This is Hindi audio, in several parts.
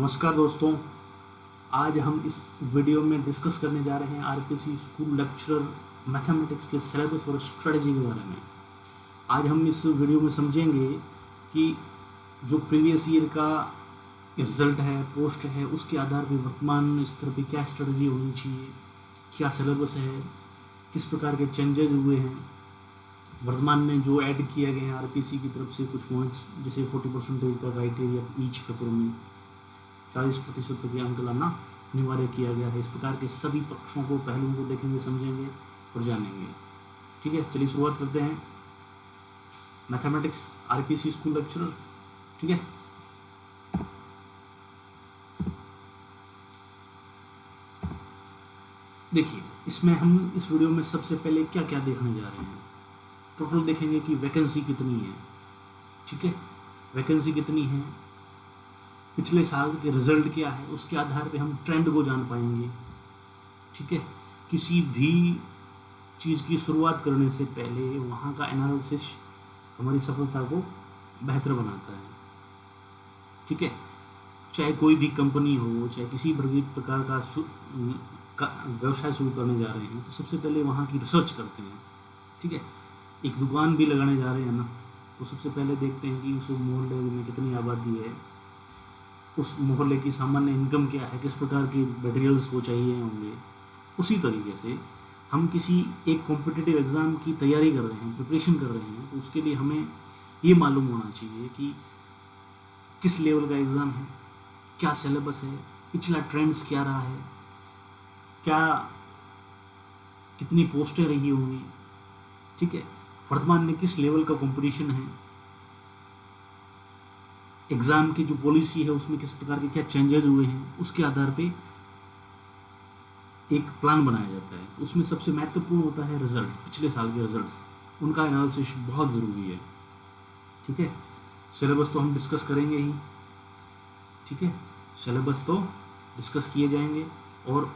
नमस्कार दोस्तों। आज हम इस वीडियो में डिस्कस करने जा रहे हैं आरपीसी स्कूल लेक्चरर मैथमेटिक्स के सिलेबस और स्ट्रेटजी के बारे में। आज हम इस वीडियो में समझेंगे कि जो प्रीवियस ईयर का रिजल्ट है, पोस्ट है, उसके आधार पर वर्तमान स्तर पर क्या स्ट्रेटजी होनी चाहिए, क्या सिलेबस है, किस प्रकार के चेंजेस हुए हैं, वर्तमान में जो ऐड किया गया है आरपीसी की तरफ से कुछ पॉइंट्स, जैसे 40% का क्राइटेरिया ईच पेपर में 40% के अंक लाना अनिवार्य किया गया है। इस प्रकार के सभी पक्षों को, पहलुओं को देखेंगे, समझेंगे और जानेंगे। ठीक है, चलिए शुरुआत करते हैं। Mathematics RPC school lecturer. ठीक है, देखिए इसमें हम इस वीडियो में सबसे पहले क्या क्या देखने जा रहे हैं। टोटल देखेंगे कि वैकेंसी कितनी है। ठीक है, वैकेंसी कितनी है, पिछले साल के रिजल्ट क्या है, उसके आधार पे हम ट्रेंड को जान पाएंगे। ठीक है, किसी भी चीज़ की शुरुआत करने से पहले वहाँ का एनालिसिस हमारी सफलता को बेहतर बनाता है। ठीक है, चाहे कोई भी कंपनी हो, चाहे किसी भी प्रकार का व्यवसाय शुरू करने जा रहे हैं, तो सबसे पहले वहाँ की रिसर्च करते हैं। ठीक है, एक दुकान भी लगाने जा रहे हैं ना, तो सबसे पहले देखते हैं कि उस मोहल्ले में कितनी आबादी है, उस मोहल्ले की सामान्य इनकम क्या है, किस प्रकार के मटेरियल्स वो चाहिए होंगे। उसी तरीके से हम किसी एक कॉम्पिटिटिव एग्ज़ाम की तैयारी कर रहे हैं, प्रिपरेशन कर रहे हैं, तो उसके लिए हमें ये मालूम होना चाहिए कि किस लेवल का एग्ज़ाम है, क्या सिलेबस है, पिछला ट्रेंड्स क्या रहा है, क्या कितनी पोस्टें रही होंगी। ठीक है, वर्तमान में किस लेवल का कंपटीशन है, एग्ज़ाम की जो पॉलिसी है उसमें किस प्रकार के क्या चेंजेस हुए हैं, उसके आधार पे एक प्लान बनाया जाता है। तो उसमें सबसे महत्वपूर्ण होता है रिजल्ट, पिछले साल के रिजल्ट्स, उनका एनालिसिस बहुत ज़रूरी है। ठीक है, सिलेबस तो हम डिस्कस करेंगे ही। ठीक है, सिलेबस तो डिस्कस किए जाएंगे और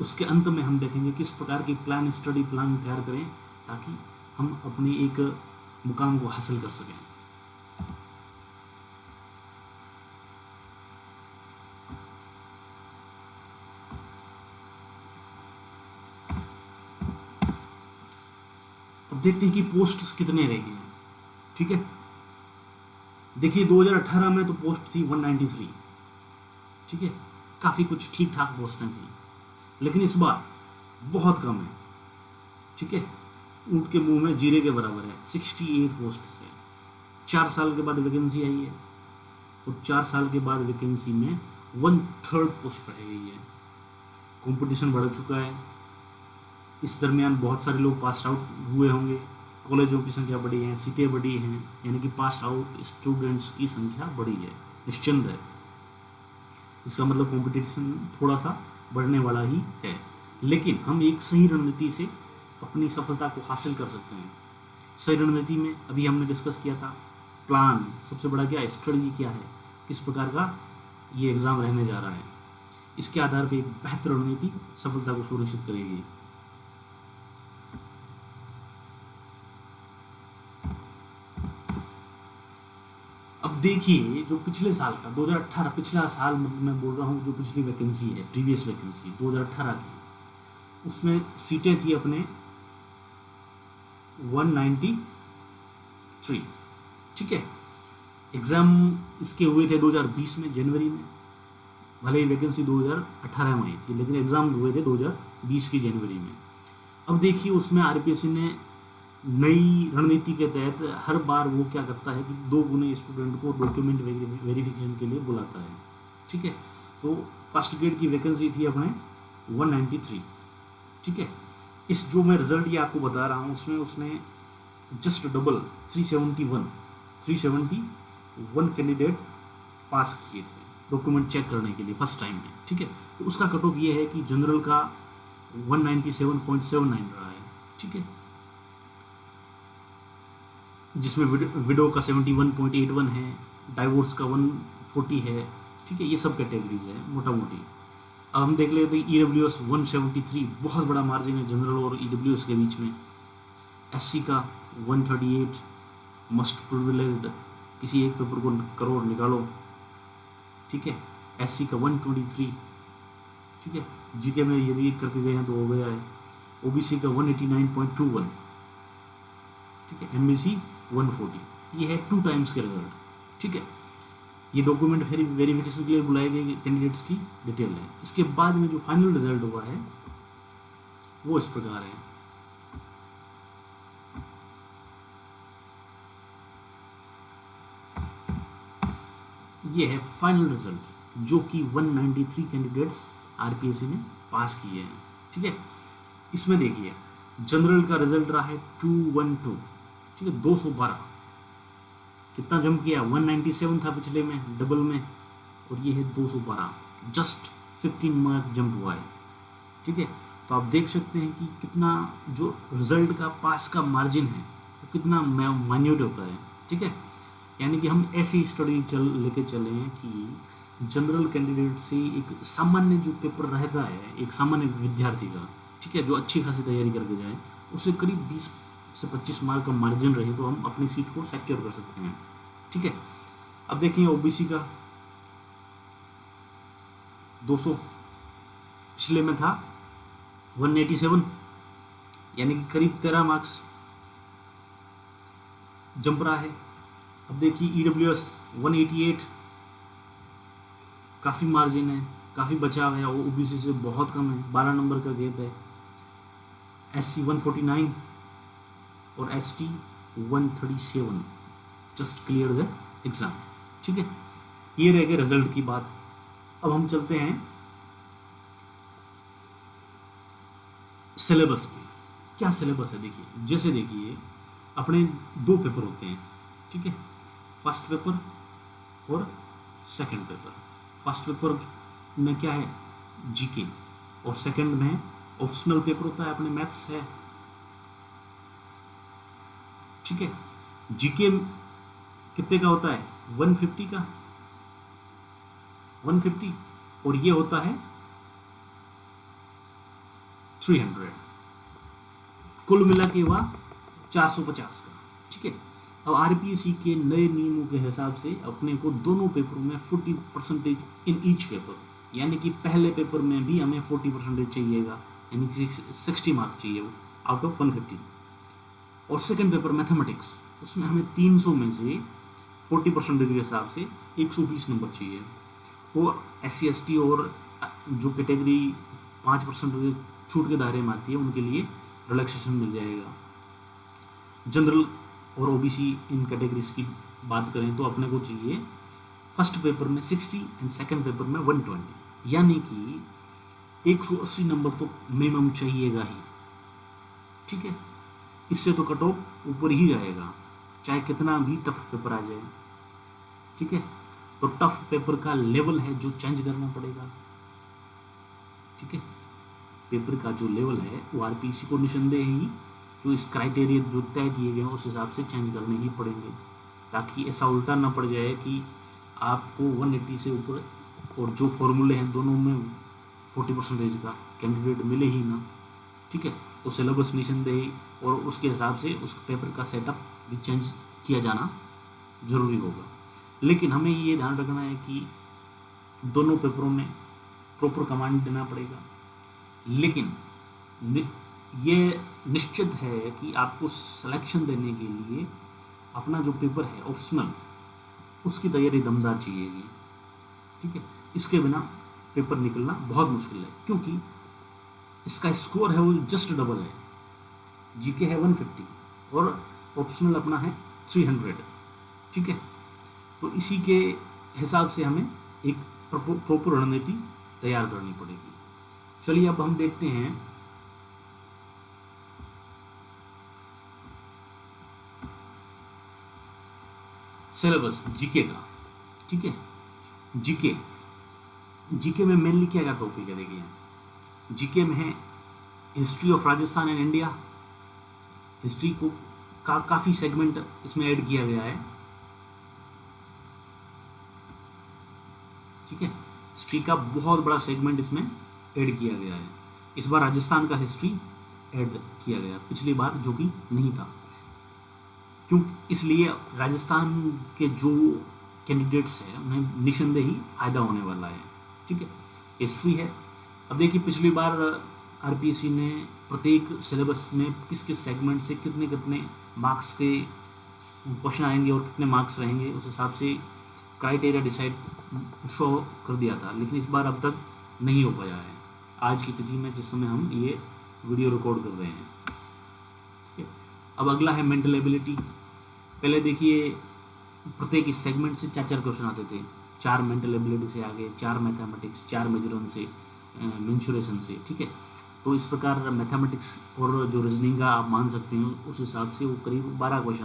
उसके अंत में हम देखेंगे किस प्रकार की प्लान, स्टडी प्लान तैयार करें ताकि हम अपने एक मुकाम को हासिल कर सकें। अब देखते हैं कि पोस्ट्स कितने रही हैं। ठीक है, देखिए 2018 में तो पोस्ट थी 193। ठीक है, काफ़ी कुछ ठीक ठाक पोस्टें थी, लेकिन इस बार बहुत कम है। ठीक है, ऊँट के मुंह में जीरे के बराबर है, 68 पोस्ट्स है। 4 साल के बाद वैकेंसी आई है और 4 साल के बाद वैकेंसी में 1/3 पोस्ट रह गई है। कंपटीशन बढ़ चुका है। इस दरमियान बहुत सारे लोग पास आउट हुए होंगे, कॉलेजों की संख्या बढ़ी है, सीटें बढ़ी हैं, यानी कि पास आउट स्टूडेंट्स की संख्या बढ़ी है, निश्चिंत है। इसका मतलब कंपटीशन थोड़ा सा बढ़ने वाला ही है, लेकिन हम एक सही रणनीति से अपनी सफलता को हासिल कर सकते हैं। सही रणनीति में अभी हमने डिस्कस किया था, प्लान सबसे बड़ा क्या है, स्ट्रेटजी क्या है, किस प्रकार का ये एग्ज़ाम रहने जा रहा है। इसके आधार पर एक बेहतर रणनीति सफलता को सुनिश्चित करेगी। अब देखिए जो पिछले साल का 2018, पिछला साल मतलब मैं बोल रहा हूँ, जो पिछली वैकेंसी है, प्रीवियस वैकेंसी 2018 की, उसमें सीटें थी अपने 193। ठीक है, एग्ज़ाम इसके हुए थे 2020 में जनवरी में, भले ही वैकेंसी 2018 में आई थी, लेकिन एग्ज़ाम हुए थे 2020 की जनवरी में। अब देखिए उसमें आरपीएससी ने नई रणनीति के तहत हर बार वो क्या करता है कि 2 गुने स्टूडेंट को डॉक्यूमेंट वेरिफिकेशन के लिए बुलाता है। ठीक है, तो फर्स्ट ग्रेड की वैकेंसी थी अपने 193। ठीक है, इस जो मैं रिजल्ट ये आपको बता रहा हूँ उसमें उसने जस्ट डबल 371 कैंडिडेट पास किए थे डॉक्यूमेंट चेक करने के लिए फर्स्ट टाइम में। ठीक है, तो उसका कट ऑफ ये है कि जनरल का 197.79 रहा है। ठीक है, जिसमें विडो का 71.81 है, डाइवोर्स का 140 है। ठीक है, ये सब कैटेगरीज है मोटा मोटी। अब हम देख लेते हैं EWS 173, बहुत बड़ा मार्जिन है जनरल और EWS के बीच में। SC का 138, मस्ट प्रिविलेज्ड, किसी एक पेपर को करो निकालो। ठीक है, एससी का 123, ठीक है। जीके में यदि करके गए हैं तो हो गया है। ओबीसी का 189.21, ठीक है। एमबीसी 140। ये है 2 टाइम्स के रिजल्ट, ठीक है। ये डॉक्यूमेंट वेरिफिकेशन के लिए बुलाए गए कैंडिडेट्स की डिटेल है। इसके बाद में जो फाइनल रिजल्ट हुआ है वो इस प्रकार है। ये है फाइनल रिजल्ट जो कि 193 कैंडिडेट्स आरपीएससी ने पास किए हैं, ठीक है। इसमें देखिए जनरल का रिजल्ट रहा है 212, ठीक है। 212 कितना जंप किया, 197 था पिछले में डबल में, और ये है 212, जस्ट 15 मार्क जंप हुआ है, ठीक है। तो आप देख सकते हैं कि कितना जो रिजल्ट का पास का मार्जिन है वो कितना माइन्यूट होता है, ठीक है। यानी कि हम ऐसी स्टडी लेके चले हैं कि जनरल कैंडिडेट से एक सामान्य जो पेपर रहता है एक सामान्य विद्यार्थी का, ठीक है, जो अच्छी खासी तैयारी करके जाए, उससे करीब 20 से 25 मार्क का मार्जिन रहे तो हम अपनी सीट को सिक्योर कर सकते हैं, ठीक है। अब देखिए ओबीसी का 200, पिछले में था 187, यानी कि करीब 13 मार्क्स जंप रहा है। अब देखिए ईडब्ल्यूएस 188, काफ़ी मार्जिन है, काफ़ी बचाव है, वो ओबीसी से बहुत कम है, 12 नंबर का गैप है। एससी 149 और ST 137, just clear the exam, ठीक है। ये रह गए रिजल्ट की बात। अब हम चलते हैं सिलेबस पे। क्या सिलेबस है देखिए, जैसे देखिए अपने 2 पेपर होते हैं, ठीक है, फर्स्ट पेपर और सेकंड पेपर। फर्स्ट पेपर में क्या है, जीके, और सेकंड में ऑप्शनल पेपर होता है अपने मैथ्स है, ठीक है। जीके कितने का होता है, 150 का, 150, और ये होता है 300, कुल मिला के हुआ 450 का, ठीक है। अब आरपीएससी के नए नियमों के हिसाब से अपने को दोनों पेपरों में 40% इन ईच पेपर, यानी कि पहले पेपर में भी हमें 40% चाहिएगा, यानी कि 60 मार्क चाहिए वो आउट ऑफ 150। और सेकंड पेपर मैथमेटिक्स, उसमें हमें 300 में से 40% के हिसाब से 120 नंबर चाहिए। वो SC ST और जो कैटेगरी 5% छूट के दायरे में आती है उनके लिए रिलैक्सेशन मिल जाएगा। जनरल और ओबीसी इन कैटेगरीज की बात करें तो अपने को चाहिए फर्स्ट पेपर में 60 एंड सेकंड पेपर में 120, यानी कि 180 नंबर तो मिनिमम चाहिएगा ही, ठीक है। इससे तो कट ऑफ ऊपर ही जाएगा चाहे कितना भी टफ पेपर आ जाए, ठीक है। तो टफ पेपर का लेवल है जो चेंज करना पड़ेगा, ठीक है। पेपर का जो लेवल है वो आरपीसी को निसंदेह ही जो इस क्राइटेरिया जो तय किए गए हैं उस हिसाब से चेंज करने ही पड़ेंगे, ताकि ऐसा उल्टा ना पड़ जाए कि आपको 180 से ऊपर और जो फॉर्मूले हैं दोनों में 40% का कैंडिडेट मिले ही ना, ठीक है। तो सिलेबस निसंदेह और उसके हिसाब से उस पेपर का सेटअप भी चेंज किया जाना जरूरी होगा। लेकिन हमें ये ध्यान रखना है कि दोनों पेपरों में प्रॉपर कमांड देना पड़ेगा, लेकिन ये निश्चित है कि आपको सिलेक्शन देने के लिए अपना जो पेपर है ऑप्शनल उसकी तैयारी दमदार चाहिएगी, ठीक है। इसके बिना पेपर निकलना बहुत मुश्किल है, क्योंकि इसका स्कोर है वो जस्ट डबल है। जीके है 150 और ऑप्शनल अपना है 300, ठीक है। तो इसी के हिसाब से हमें एक प्रॉपर रणनीति तैयार करनी पड़ेगी। चलिए अब हम देखते हैं सिलेबस जीके का, ठीक है। जीके में मेनली क्या क्या टॉपिक है देखिए, जीके में है history of Rajasthan and India. History को काफ़ी सेगमेंट इसमें ऐड किया गया है, ठीक है। हिस्ट्री का बहुत बड़ा सेगमेंट इसमें ऐड किया गया है। इस बार राजस्थान का हिस्ट्री ऐड किया गया, पिछली बार जो कि नहीं था, क्यों इसलिए राजस्थान के जो कैंडिडेट्स हैं उन्हें निसंदेह ही फायदा होने वाला है। ठीक है। हिस्ट्री है। अब देखिए पिछली बार आरपीएससी ने प्रत्येक सिलेबस में किस किस सेगमेंट से कितने कितने मार्क्स के क्वेश्चन आएंगे और कितने मार्क्स रहेंगे, उस हिसाब से क्राइटेरिया डिसाइड शो कर दिया था, लेकिन इस बार अब तक नहीं हो पाया है आज की तिथि में जिस समय हम ये वीडियो रिकॉर्ड कर रहे हैं। ठीक है। अब अगला है मेंटल एबिलिटी। पहले देखिए प्रत्येक इस सेगमेंट से 4 क्वेश्चन आते थे, 4 मेंटल एबिलिटी से आगे, 4 मैथमेटिक्स, 4 मेजरन से, मेंसुरेशन से। ठीक है। तो इस प्रकार मैथमेटिक्स और जो रीजनिंग का आप मान सकते हैं उस हिसाब से वो करीब 12 क्वेश्चन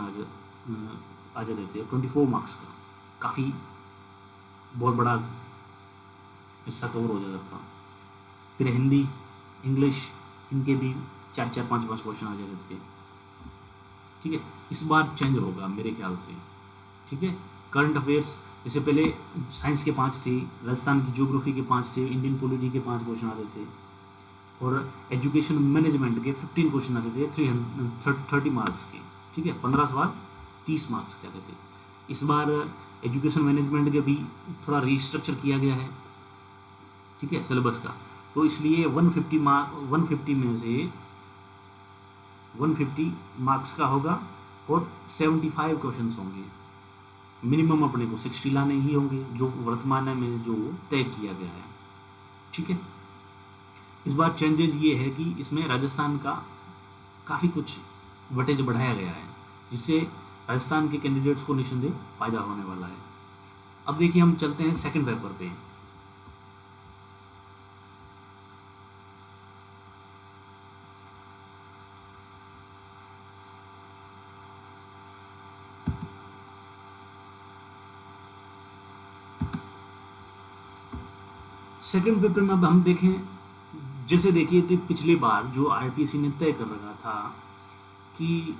आ जाते थे, 24 मार्क्स का, काफ़ी बहुत बड़ा हिस्सा कवर हो जाता था। फिर हिंदी, इंग्लिश, इनके भी 4-4, 5-5 क्वेश्चन आ जाते थे। ठीक है। इस बार चेंज होगा मेरे ख्याल से। ठीक है। करंट अफेयर्स, जैसे पहले साइंस के 5 थे, राजस्थान की ज्योग्राफी के 5 थे, इंडियन पॉलिटी के 5 क्वेश्चन आते थे, और एजुकेशन मैनेजमेंट के 15 क्वेश्चन आते थे 30 मार्क्स के। ठीक है। 15 सवाल 30 मार्क्स के आते थे। इस बार एजुकेशन मैनेजमेंट के भी थोड़ा रिस्ट्रक्चर किया गया है। ठीक है, सिलेबस का, तो इसलिए 150 में से 150 मार्क्स का होगा और 75 क्वेश्चंस होंगे। मिनिमम अपने को 60 लाने ही होंगे, जो वर्तमान में जो तय किया गया है। ठीक है। इस बार चेंजेस ये है कि इसमें राजस्थान का काफ़ी कुछ वेटेज बढ़ाया गया है, जिससे राजस्थान के कैंडिडेट्स को निस्संदेह फायदा होने वाला है। अब देखिए हम चलते हैं सेकंड पेपर पे। सेकंड पेपर में अब हम देखें, जैसे देखिए तो पिछली बार जो आरपीएससी ने तय कर रखा था कि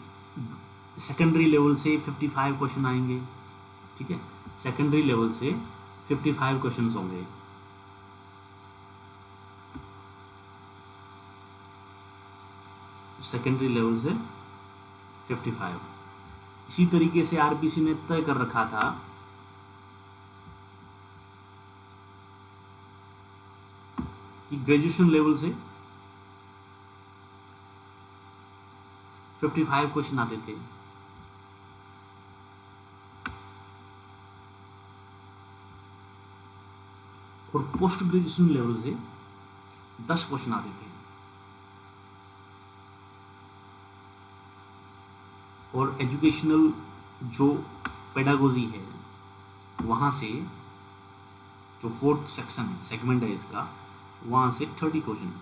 सेकेंडरी लेवल से 55 क्वेश्चन आएंगे। ठीक है। सेकेंडरी लेवल से 55 क्वेश्चन होंगे। सेकेंडरी लेवल से 55। इसी तरीके से आरपीएससी ने तय कर रखा था कि ग्रेजुएशन लेवल से 55 क्वेश्चन आते थे। और पोस्ट ग्रेजुएशन लेवल से 10 क्वेश्चन आते थे। और एजुकेशनल जो पेडागोजी है वहां से जो 4th सेक्शन है, सेगमेंट है इसका, वहां से 30 क्वेश्चन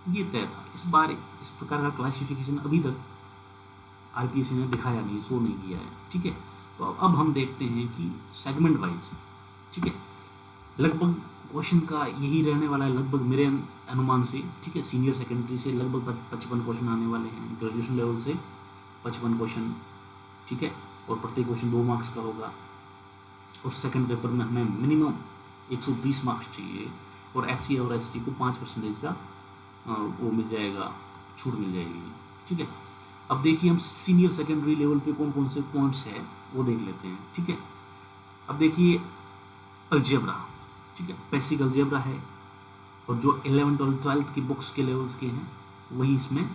ये तय था। इस बार इस प्रकार का क्लासिफिकेशन अभी तक आरपीएससी ने दिखाया नहीं, शो नहीं किया है। ठीक है। तो अब हम देखते हैं कि सेगमेंट वाइज, ठीक है, लगभग क्वेश्चन का यही रहने वाला है, लगभग मेरे अनुमान से। ठीक है। सीनियर सेकेंडरी से लगभग 55 क्वेश्चन आने वाले हैं, ग्रेजुएशन लेवल से 55 क्वेश्चन। ठीक है। और प्रत्येक क्वेश्चन 2 मार्क्स का होगा। और सेकंड पेपर में हमें मिनिमम 120 मार्क्स चाहिए, और एससी और एसटी को 5% का वो मिल जाएगा, छूट मिल जाएगी। ठीक है। अब देखिए हम सीनियर सेकेंडरी लेवल पे कौन कौन से पॉइंट्स है वो देख लेते हैं। ठीक है। अब देखिए अलजेब्रा, ठीक है, बेसिक अलजेब्रा है, और जो 11th और 12th की बुक्स के लेवल्स के हैं वही इसमें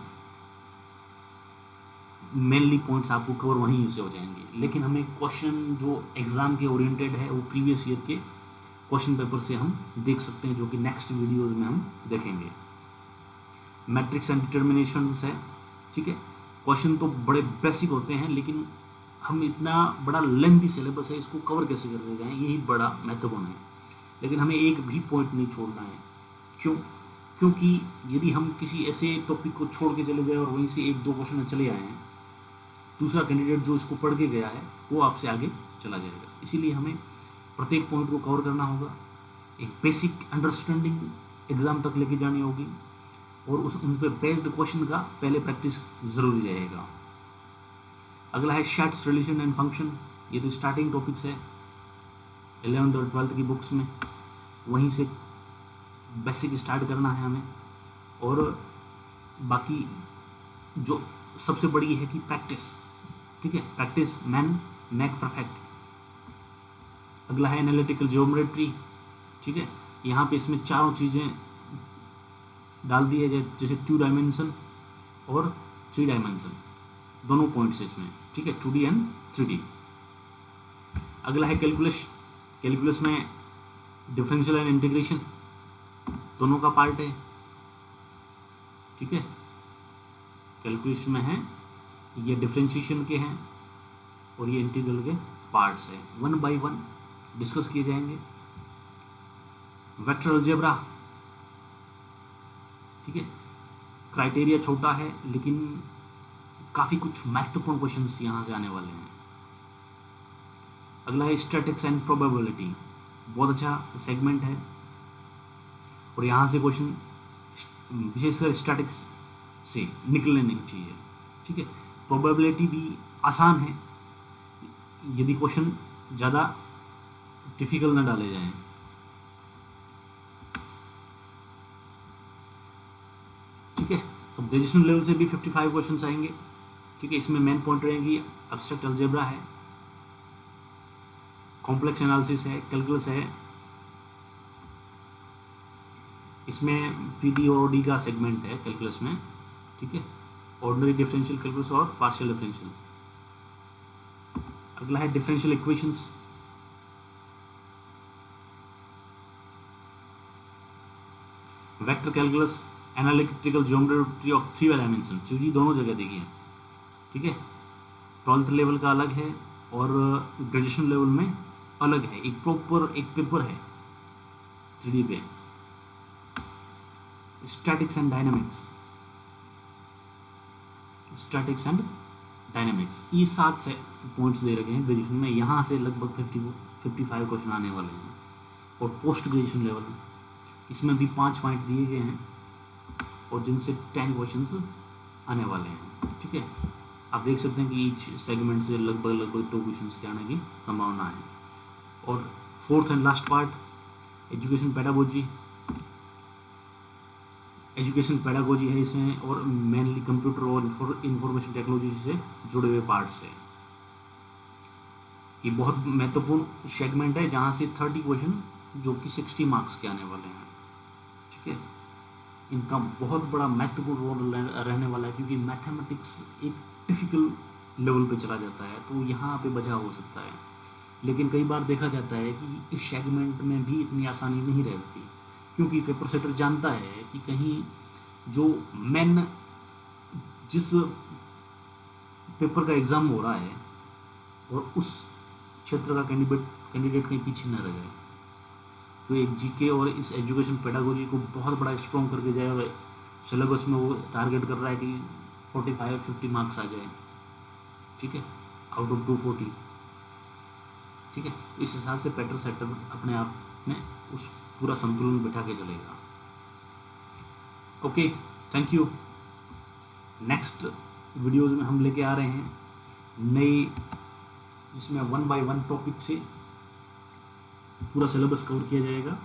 मेनली पॉइंट्स आपको कवर वहीं से हो जाएंगे। लेकिन हमें क्वेश्चन जो एग्जाम के ओरिएंटेड है वो प्रीवियस ईयर के क्वेश्चन पेपर से हम देख सकते हैं, जो कि नेक्स्ट वीडियोस में हम देखेंगे। मैट्रिक्स एंड डिटर्मिनेशंस है। ठीक है। क्वेश्चन तो बड़े बेसिक होते हैं, लेकिन हम इतना बड़ा लेंथी सिलेबस है, इसको कवर कैसे करते जाएं, यही बड़ा महत्वपूर्ण है। लेकिन हमें एक भी पॉइंट नहीं छोड़ना है। क्यों? क्योंकि यदि हम किसी ऐसे टॉपिक को छोड़ के चले जाए और वहीं से 1-2 क्वेश्चन चले आए हैं, दूसरा कैंडिडेट जो इसको पढ़ के गया है वो आपसे आगे चला जाएगा। इसीलिए हमें प्रत्येक पॉइंट को कवर करना होगा, एक बेसिक अंडरस्टैंडिंग एग्जाम तक लेके जानी होगी, और उन पर बेस्ड क्वेश्चन का पहले प्रैक्टिस जरूरी रहेगा। अगला है शेड्स, रिलेशन एंड फंक्शन। ये तो स्टार्टिंग टॉपिक्स है 11th और 12th की बुक्स में, वहीं से बेसिक स्टार्ट करना है हमें। और बाकी जो सबसे बड़ी है कि प्रैक्टिस। ठीक है। Practice make perfect. अगला है एनालिटिकल ज्योमेट्री। ठीक है। यहाँ पे इसमें चारों चीज़ें डाल दी है, जैसे 2 डायमेंशन और 3 डायमेंशन, दोनों पॉइंट्स है इसमें, ठीक है, 2D एंड 3D। अगला है कैलकुलस। कैलकुलस में डिफरेंशियल एंड इंटीग्रेशन दोनों का पार्ट है, ठीक है। कैलकुलस में है, ये डिफरेंशिएशन के हैं और ये इंटीग्रल के पार्ट्स है, 1 by 1 डिस्कस किए जाएंगे। वेक्टर अलजेब्रा, ठीक है, क्राइटेरिया छोटा है लेकिन काफ़ी कुछ महत्वपूर्ण क्वेश्चंस यहाँ से आने वाले हैं। अगला है स्टैटिक्स एंड प्रोबेबिलिटी, बहुत अच्छा सेगमेंट है और यहाँ से क्वेश्चन विशेषकर स्टैटिक्स से निकलने नहीं चाहिए, ठीक है। प्रोबेबिलिटी भी आसान है यदि क्वेश्चन ज़्यादा डिफिकल्ट न डाले जाएं। ठीक है, अब ग्रेजुएशन लेवल से भी 55 क्वेश्चंस आएंगे, ठीक है। इसमें मेन पॉइंट रहेंगी एब्स्ट्रैक्ट अलजेब्रा है, कॉम्प्लेक्स एनालिसिस है, कैलकुलस है, इसमें पीडी और ओडी का सेगमेंट है कैलकुलस में, ठीक है, ऑर्डिनरी डिफरेंशियल कैलकुलस और पार्शियल डिफरेंशियल। अगला है differential equations, vector calculus, analytical geometry of 3 dimension, 3D दोनों जगह देखिए, ठीक है। 12th लेवल का अलग है और ग्रेजुएशन लेवल में अलग है, एक प्रॉपर एक पेपर है 3D पे। Statics and dynamics, statics and dynamics, ये 7 से पॉइंट्स दे रखे हैं ग्रेजुएशन में, यहाँ से लगभग 55 क्वेश्चन आने वाले हैं। और पोस्ट ग्रेजुएशन लेवल इसमें भी 5 पॉइंट दिए गए हैं और जिनसे 10 क्वेश्चंस आने वाले हैं, ठीक है। आप देख सकते हैं कि ईच सेगमेंट से लगभग 2 क्वेश्चंस के आने की संभावना है। और 4th and last part education pedagogy, education pedagogy है इसमें और मेनली कंप्यूटर और इंफॉर्मेशन टेक्नोलॉजी से जुड़े हुए पार्ट्स है। ये बहुत महत्वपूर्ण सेगमेंट है जहाँ से 30 क्वेश्चन जो कि 60 मार्क्स के आने वाले हैं, ठीक है। इनका बहुत बड़ा महत्वपूर्ण रोल रहने वाला है क्योंकि मैथमेटिक्स एक डिफिकल्ट लेवल पे चला जाता है, तो यहाँ पे बचा हो सकता है। लेकिन कई बार देखा जाता है कि इस सेगमेंट में भी इतनी आसानी नहीं रहती, क्योंकि पेपर सेटर जानता है कि कहीं जो मेन जिस पेपर का एग्ज़ाम हो रहा है और उस क्षेत्र का कैंडिडेट कहीं पीछे न रह जाए, जो एक जीके और इस एजुकेशन पेडागोजी को बहुत बड़ा स्ट्रॉन्ग करके जाए और सिलेबस में वो टारगेट कर रहा है कि 45-50 मार्क्स आ जाए, ठीक है, आउट ऑफ 240, ठीक है। इस हिसाब से पेपर सेटर अपने आप में उस पूरा संतुलन बिठा के चलेगा। Okay, thank you. Next videos में हम लेके आ रहे हैं नई, जिसमें 1 by 1 टॉपिक से पूरा सिलेबस कवर किया जाएगा।